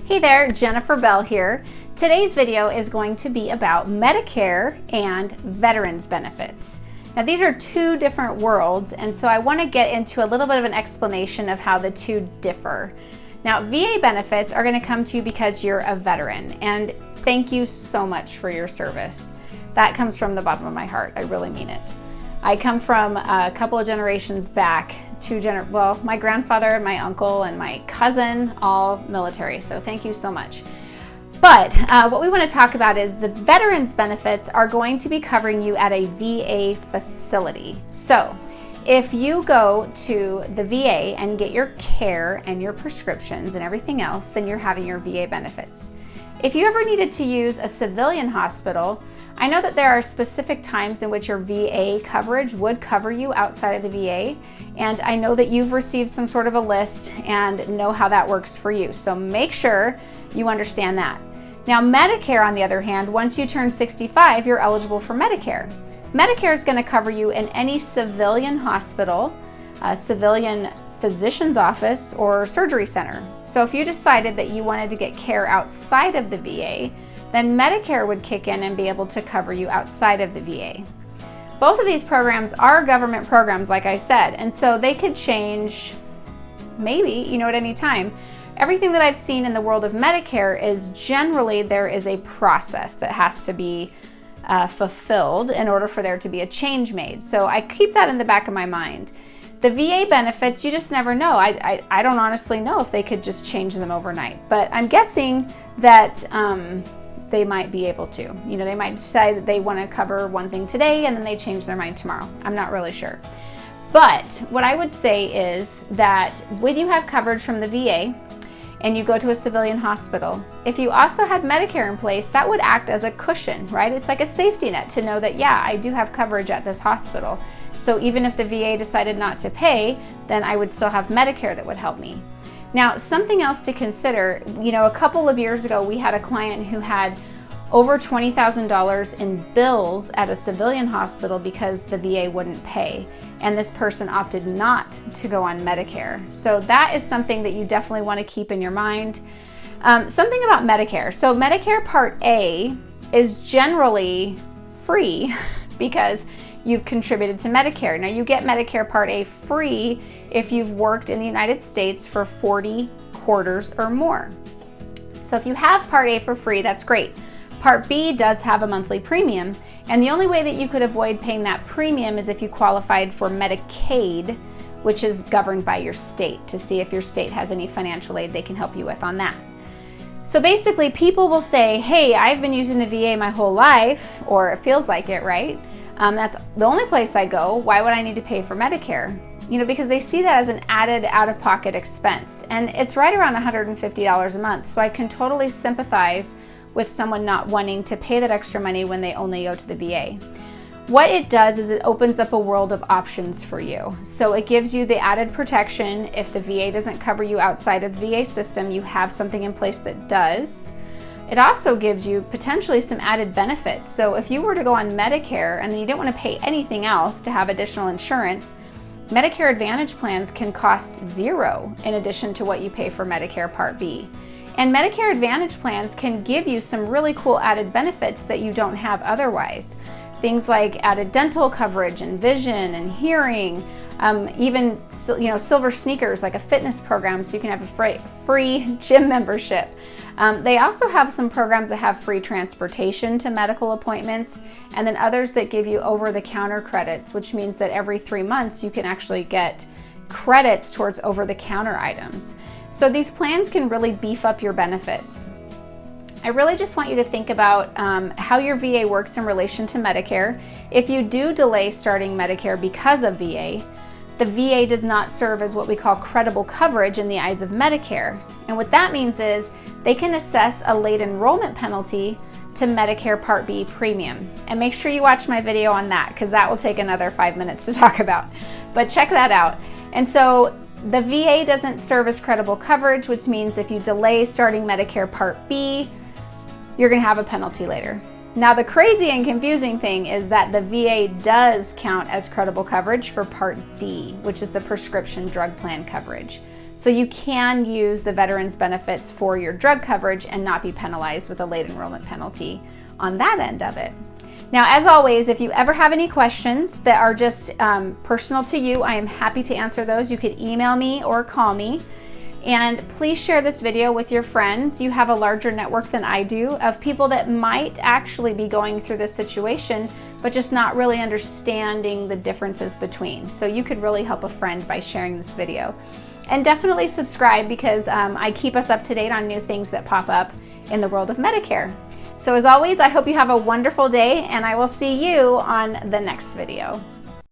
Hey there, Jennifer Bell here. Today's video is going to be about Medicare and veterans benefits. Now these are two different worlds, and so I want to get into a little bit of an explanation of how the two differ. Now VA benefits are going to come to you because you're a veteran, and thank you so much for your service. That comes from the bottom of my heart. I really mean it. I come from a couple of generations back, my grandfather and my uncle and my cousin, all military, so thank you so much. But what we want to talk about is the veterans benefits are going to be covering you at a VA facility. So if you go to the VA and get your care and your prescriptions and everything else, then you're having your VA benefits. If you ever needed to use a civilian hospital, I know that there are specific times in which your VA coverage would cover you outside of the VA, and I know that you've received some sort of a list and know how that works for you. So make sure you understand that. Now Medicare, on the other hand, once you turn 65, you're eligible for Medicare. Medicare is going to cover you in any civilian hospital, civilian physician's office, or surgery center. So if you decided that you wanted to get care outside of the VA, then Medicare would kick in and be able to cover you outside of the VA. Both of these programs are government programs, like I said, and so they could change maybe, at any time. Everything that I've seen in the world of Medicare is generally there is a process that has to be fulfilled in order for there to be a change made. So I keep that in the back of my mind. The VA benefits, you just never know. I don't honestly know if they could just change them overnight, but I'm guessing that they might be able to. They might decide that they want to cover one thing today and then they change their mind tomorrow. I'm not really sure. But what I would say is that when you have coverage from the VA and you go to a civilian hospital, if you also had Medicare in place, that would act as a cushion, right? It's like a safety net to know that, yeah, I do have coverage at this hospital. So even if the VA decided not to pay, then I would still have Medicare that would help me. Now, something else to consider, a couple of years ago, we had a client who had over $20,000 in bills at a civilian hospital because the VA wouldn't pay, and this person opted not to go on Medicare. So that is something that you definitely want to keep in your mind. Something about Medicare. So Medicare Part A is generally free because you've contributed to Medicare. Now you get Medicare Part A free if you've worked in the United States for 40 quarters or more. So if you have Part A for free, that's great. Part B does have a monthly premium, and the only way that you could avoid paying that premium is if you qualified for Medicaid, which is governed by your state, to see if your state has any financial aid they can help you with on that. So basically, people will say, hey, I've been using the VA my whole life, or it feels like it, right? That's the only place I go. Why would I need to pay for Medicare? Because they see that as an added out-of-pocket expense, and it's right around $150 a month. So I can totally sympathize with someone not wanting to pay that extra money when they only go to the VA. What it does is it opens up a world of options for you. So it gives you the added protection. If the VA doesn't cover you outside of the VA system, you have something in place that does. It also gives you potentially some added benefits. So if you were to go on Medicare and then you didn't want to pay anything else to have additional insurance, Medicare Advantage plans can cost zero in addition to what you pay for Medicare Part B. And Medicare Advantage plans can give you some really cool added benefits that you don't have otherwise. Things like added dental coverage and vision and hearing, even silver sneakers, like a fitness program, so you can have a free gym membership. They also have some programs that have free transportation to medical appointments, and then others that give you over-the-counter credits, which means that every 3 months you can actually get credits towards over-the-counter items. So these plans can really beef up your benefits. I really just want you to think about how your VA works in relation to Medicare. If you do delay starting Medicare because of VA, the VA does not serve as what we call credible coverage in the eyes of Medicare. And what that means is they can assess a late enrollment penalty to Medicare Part B premium. And make sure you watch my video on that, because that will take another 5 minutes to talk about. But check that out. And so the VA doesn't serve as credible coverage, which means if you delay starting Medicare Part B, you're going to have a penalty later. Now, the crazy and confusing thing is that the VA does count as credible coverage for Part D, which is the prescription drug plan coverage. So you can use the veterans benefits for your drug coverage and not be penalized with a late enrollment penalty on that end of it. Now, as always, if you ever have any questions that are just personal to you, I am happy to answer those. You could email me or call me. And please share this video with your friends. You have a larger network than I do of people that might actually be going through this situation, but just not really understanding the differences between. So you could really help a friend by sharing this video. And definitely subscribe, because I keep us up to date on new things that pop up in the world of Medicare. So as always, I hope you have a wonderful day, and I will see you on the next video.